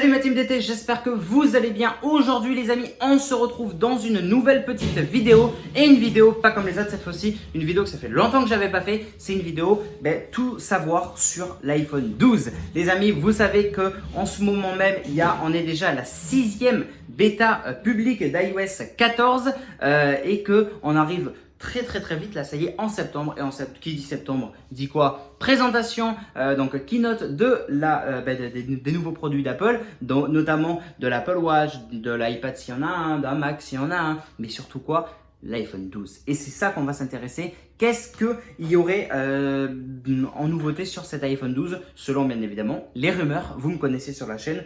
Salut ma team d'été, j'espère que vous allez bien. Aujourd'hui les amis, on se retrouve dans une nouvelle petite vidéo. Et une vidéo pas comme les autres cette fois-ci, une vidéo que ça fait longtemps que j'avais pas fait. C'est une vidéo tout savoir sur l'iPhone 12. Les amis, vous savez que en ce moment même, on est déjà à la 6e bêta publique d'iOS 14 et que on arrive très vite là, ça y est, en septembre. Et qui dit septembre dit quoi? Présentation, donc keynote de des nouveaux produits d'Apple, notamment de l'Apple Watch, de l'iPad s'il y en a un, d'un Mac s'il y en a un, mais surtout quoi? L'iPhone 12. Et c'est ça qu'on va s'intéresser. Qu'est-ce qu'il y aurait en nouveauté sur cet iPhone 12 selon bien évidemment les rumeurs. Vous me connaissez sur la chaîne.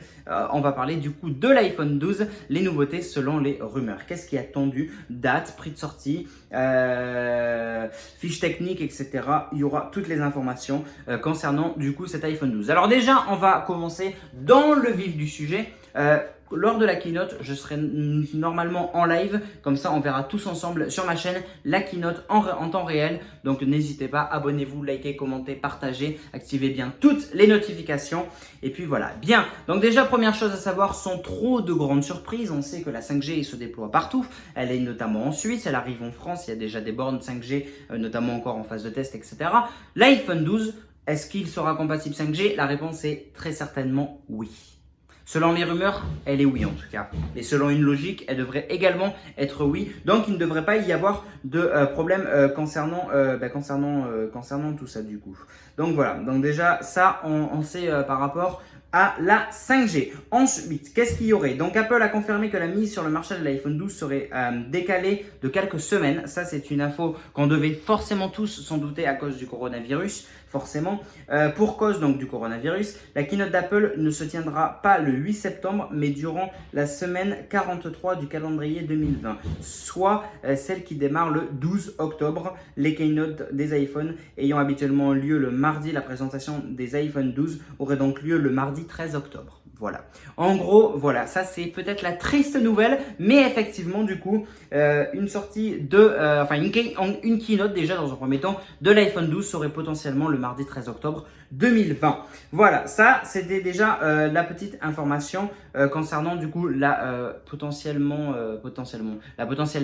On va parler du coup de l'iPhone 12, les nouveautés selon les rumeurs. Qu'est-ce qui est attendu? Date, prix de sortie, fiches techniques, etc. Il y aura toutes les informations concernant du coup cet iPhone 12. Alors déjà, on va commencer dans le vif du sujet. Lors de la keynote, je serai normalement en live, comme ça on verra tous ensemble sur ma chaîne la keynote en temps réel. Donc n'hésitez pas, abonnez-vous, likez, commentez, partagez, activez bien toutes les notifications. Et puis voilà, bien. Donc déjà, première chose à savoir, sans trop de grandes surprises, on sait que la 5G se déploie partout. Elle est notamment en Suisse, elle arrive en France, il y a déjà des bornes 5G, notamment encore en phase de test, etc. L'iPhone 12, est-ce qu'il sera compatible 5G? La réponse est très certainement oui. Selon les rumeurs, elle est oui en tout cas. Et selon une logique, elle devrait également être oui. Donc, il ne devrait pas y avoir de problème concernant tout ça du coup. Donc voilà. Donc déjà, ça, on sait par rapport à la 5G. Ensuite, qu'est-ce qu'il y aurait? Donc Apple a confirmé que la mise sur le marché de l'iPhone 12 serait décalée de quelques semaines. Ça, c'est une info qu'on devait forcément tous s'en douter à cause du coronavirus. Forcément, pour cause donc du coronavirus, la keynote d'Apple ne se tiendra pas le 8 septembre, mais durant la semaine 43 du calendrier 2020, soit celle qui démarre le 12 octobre. Les keynotes des iPhones ayant habituellement lieu le mardi, la présentation des iPhone 12 aurait donc lieu le mardi 13 octobre. Voilà. En gros, voilà, ça c'est peut-être la triste nouvelle, mais effectivement, du coup, une sortie de, une keynote déjà dans un premier temps de l'iPhone 12 serait potentiellement le mardi 13 octobre 2020. Voilà, ça c'était déjà la petite information concernant du coup la potentielle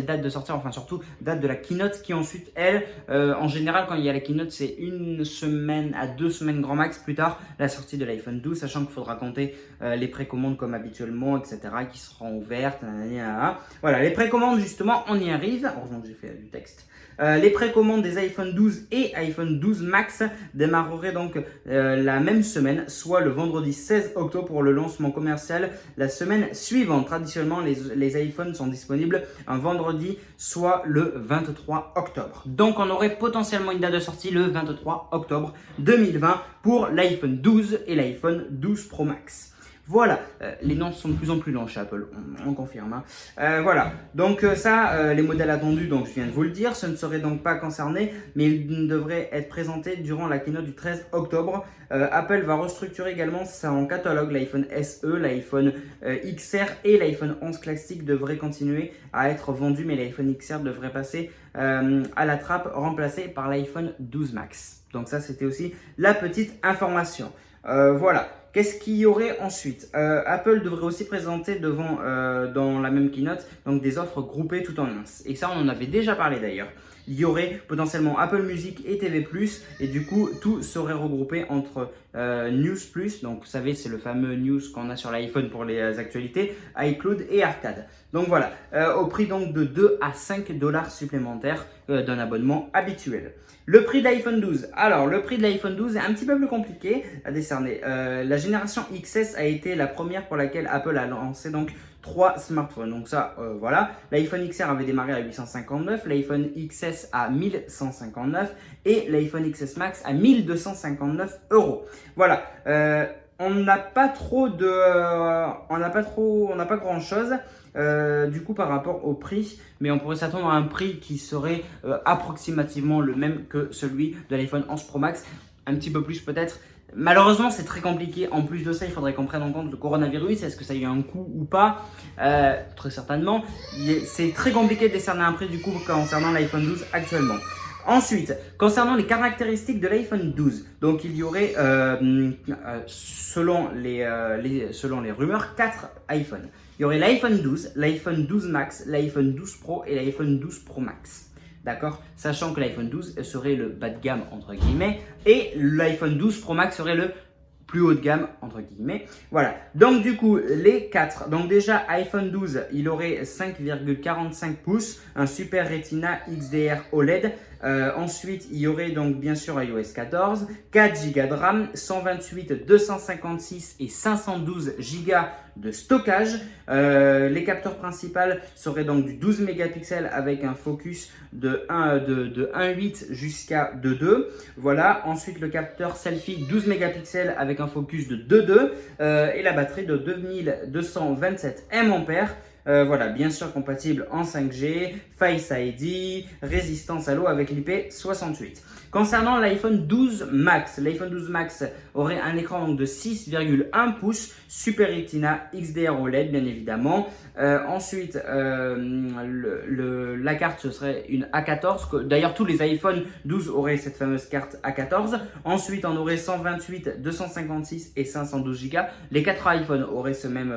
date de sortie, enfin surtout date de la keynote qui ensuite, elle, en général quand il y a la keynote, c'est 1 semaine à 2 semaines grand max plus tard la sortie de l'iPhone 12, sachant qu'il faudra compter les précommandes comme habituellement, etc., qui seront ouvertes. Voilà, les précommandes justement, on y arrive. Heureusement que j'ai fait du texte. Les précommandes des iPhone 12 et iPhone 12 Max démarreraient donc la même semaine, soit le vendredi 16 octobre pour le lancement commercial la semaine suivante. Traditionnellement, les iPhones sont disponibles un vendredi, soit le 23 octobre. Donc, on aurait potentiellement une date de sortie le 23 octobre 2020 pour l'iPhone 12 et l'iPhone 12 Pro Max. Voilà, les noms sont de plus en plus longs chez Apple, on confirme. Voilà, donc les modèles attendus, donc je viens de vous le dire, ce ne serait donc pas concerné, mais ils devraient être présentés durant la keynote du 13 octobre. Apple va restructurer également son catalogue, l'iPhone SE, l'iPhone XR et l'iPhone 11 classique devraient continuer à être vendus, mais l'iPhone XR devrait passer à la trappe, remplacé par l'iPhone 12 Max. Donc ça, c'était aussi la petite information. Voilà. Qu'est-ce qu'il y aurait ensuite? Apple devrait aussi présenter dans la même keynote donc des offres groupées tout en un. Et ça, on en avait déjà parlé d'ailleurs. Il y aurait potentiellement Apple Music et TV+, et du coup, tout serait regroupé entre News+, donc vous savez, c'est le fameux News qu'on a sur l'iPhone pour les actualités, iCloud et Arcade. Donc voilà, au prix donc de 2 à 5 $ supplémentaires d'un abonnement habituel. Le prix de l'iPhone 12. Alors, le prix de l'iPhone 12 est un petit peu plus compliqué à décerner. La génération XS a été la première pour laquelle Apple a lancé donc 3 smartphones. Donc ça, voilà. L'iPhone XR avait démarré à 859, l'iPhone XS à 1159 et l'iPhone XS Max à 1259 €. Voilà. On n'a pas grand chose du coup par rapport au prix, mais on pourrait s'attendre à un prix qui serait approximativement le même que celui de l'iPhone 11 Pro Max, un petit peu plus peut-être. Malheureusement, c'est très compliqué. En plus de ça, il faudrait qu'on prenne en compte le coronavirus. Est-ce que ça a eu un coût ou pas? Très certainement. C'est très compliqué de décerner un prix du coup concernant l'iPhone 12 actuellement. Ensuite, concernant les caractéristiques de l'iPhone 12, donc il y aurait, selon les rumeurs, 4 iPhones. Il y aurait l'iPhone 12, l'iPhone 12 Max, l'iPhone 12 Pro et l'iPhone 12 Pro Max. D'accord? Sachant que l'iPhone 12 serait le bas de gamme, entre guillemets, et l'iPhone 12 Pro Max serait le plus haut de gamme, entre guillemets. Voilà. Donc, du coup, les 4. Donc, déjà, iPhone 12, il aurait 5,45 pouces, un Super Retina XDR OLED. Ensuite, il y aurait donc bien sûr iOS 14, 4 Go de RAM, 128, 256 et 512 Go de stockage. Les capteurs principaux seraient donc du 12 mégapixels avec un focus de 1.8 jusqu'à 2.2. Voilà. Ensuite, le capteur selfie 12 mégapixels avec un focus de 2.2 et la batterie de 2227 mAh. Voilà, bien sûr compatible en 5G, Face ID, résistance à l'eau avec l'IP68. Concernant l'iPhone 12 Max, l'iPhone 12 Max aurait un écran donc de 6,1 pouces, Super Retina XDR OLED bien évidemment. Ensuite, la carte ce serait une A14. D'ailleurs, tous les iPhone 12 auraient cette fameuse carte A14. Ensuite, on aurait 128, 256 et 512 Go. Les 4 iPhones auraient ce même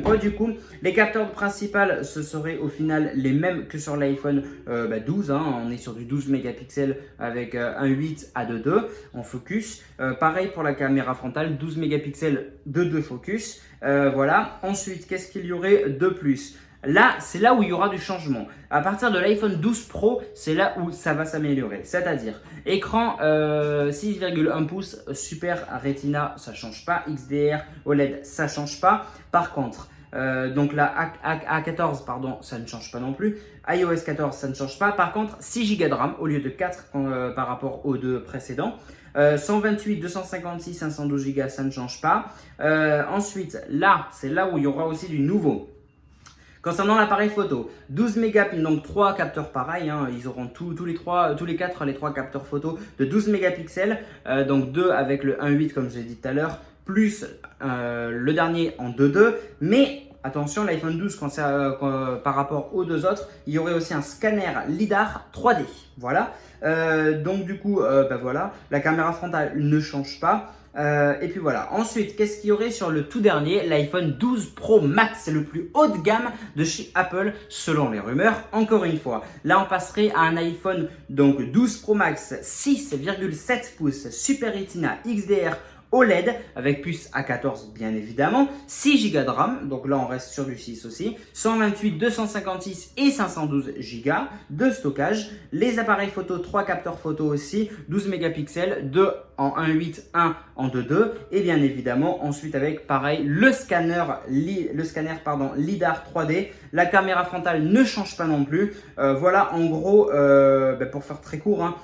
poids du coup. Les capteurs principaux, ce seraient au final les mêmes que sur l'iPhone 12. On est sur du 12 mégapixels avec un 8 à 2.2 en focus. Pareil pour la caméra frontale, 12 mégapixels 2.2 focus. Voilà. Ensuite, qu'est-ce qu'il y aurait de plus? Là, c'est là où il y aura du changement. À partir de l'iPhone 12 Pro, c'est là où ça va s'améliorer. C'est-à-dire, écran 6,1 pouces, Super Retina, ça ne change pas. XDR OLED, ça ne change pas. Par contre, donc la A14, pardon, ça ne change pas non plus. iOS 14, ça ne change pas. Par contre, 6 Go de RAM au lieu de 4 par rapport aux deux précédents. 128, 256, 512 Go, ça ne change pas. Ensuite, là, c'est là où il y aura aussi du nouveau. Concernant l'appareil photo, 12 mégapixels, donc 3 capteurs pareils, ils auront tous les 4 capteurs photo de 12 mégapixels, donc 2 avec le 1.8 comme je l'ai dit tout à l'heure, plus le dernier en 2.2, mais attention, l'iPhone 12 par rapport aux deux autres, il y aurait aussi un scanner LiDAR 3D, voilà. Donc du coup, voilà, la caméra frontale ne change pas. Et puis voilà. Ensuite, qu'est-ce qu'il y aurait sur le tout dernier, l'iPhone 12 Pro Max, c'est le plus haut de gamme de chez Apple selon les rumeurs. Encore une fois, là on passerait à un iPhone donc 12 Pro Max 6,7 pouces Super Retina XDR OLED avec puce A14 bien évidemment, 6 Go de RAM, donc là on reste sur du 6 aussi, 128, 256 et 512 Go de stockage, les appareils photo, 3 capteurs photo aussi, 12 mégapixels, 2 en 1.8, 1 en 2.2 et bien évidemment ensuite avec pareil le scanner LiDAR 3D, la caméra frontale ne change pas non plus, voilà en gros pour faire très court,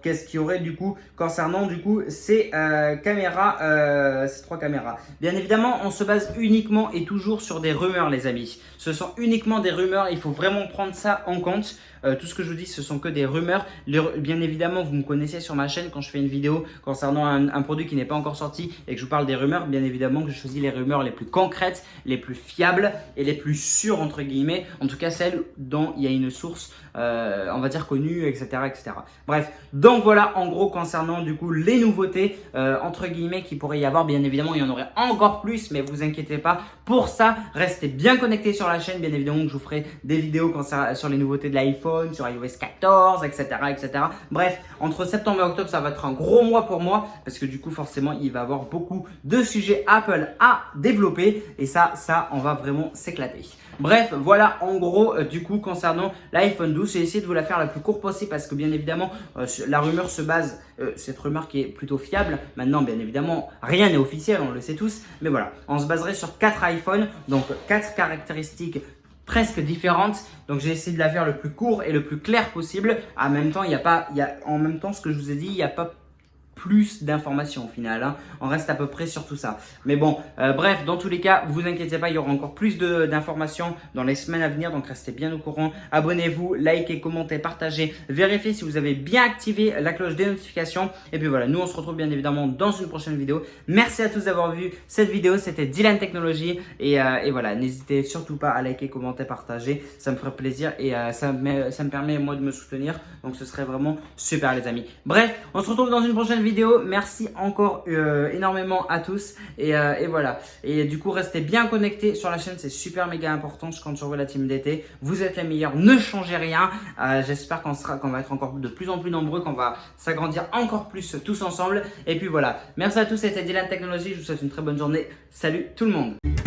qu'est-ce qu'il y aurait du coup concernant du coup ces ces 3 caméras. Bien évidemment, on se base uniquement et toujours sur des rumeurs les amis. Ce sont uniquement des rumeurs, il faut vraiment prendre ça en compte. Tout ce que je vous dis, ce sont que des rumeurs. Bien évidemment, vous me connaissez sur ma chaîne quand je fais une vidéo concernant un produit qui n'est pas encore sorti et que je vous parle des rumeurs. Bien évidemment que je choisis les rumeurs les plus concrètes, les plus fiables et les plus sûres entre guillemets. En tout cas, celles dont il y a une source, on va dire connue, etc., etc. Bref, donc voilà en gros concernant du coup les nouveautés entre guillemets qu'il pourrait y avoir. Bien évidemment, il y en aurait encore plus, mais vous inquiétez pas. Pour ça, restez bien connectés sur la chaîne. Bien évidemment que je vous ferai des vidéos sur les nouveautés de l'iPhone, sur iOS 14, etc., etc. Bref, entre septembre et octobre, ça va être un gros mois pour moi parce que du coup, forcément, il va y avoir beaucoup de sujets Apple à développer et ça, on va vraiment s'éclater. Bref, voilà en gros du coup concernant l'iPhone 12, j'ai essayé de vous la faire la plus courte possible parce que bien évidemment la rumeur se base, cette rumeur qui est plutôt fiable. Maintenant bien évidemment rien n'est officiel, on le sait tous, mais voilà, on se baserait sur 4 iPhones, donc 4 caractéristiques presque différentes. Donc j'ai essayé de la faire le plus court et le plus clair possible. En même temps, en même temps ce que je vous ai dit, il n'y a pas plus d'informations au final, hein. On reste à peu près sur tout ça. Mais bon, bref, dans tous les cas, vous inquiétez pas, il y aura encore plus d'informations dans les semaines à venir. Donc restez bien au courant. Abonnez-vous, likez, commentez, partagez. Vérifiez si vous avez bien activé la cloche des notifications. Et puis voilà, nous on se retrouve bien évidemment dans une prochaine vidéo. Merci à tous d'avoir vu cette vidéo. C'était Dylan Technologies. Et voilà, n'hésitez surtout pas à liker, commenter, partager. Ça me ferait plaisir et ça me permet moi de me soutenir. Donc ce serait vraiment super les amis. Bref, on se retrouve dans une prochaine vidéo. Merci encore énormément à tous. Et voilà. Et du coup, restez bien connectés sur la chaîne. C'est super méga important. Je compte sur vous la team d'été. Vous êtes les meilleurs. Ne changez rien. J'espère qu'on va être encore de plus en plus nombreux, qu'on va s'agrandir encore plus tous ensemble. Et puis voilà. Merci à tous. C'était Dylan Technologies. Je vous souhaite une très bonne journée. Salut tout le monde.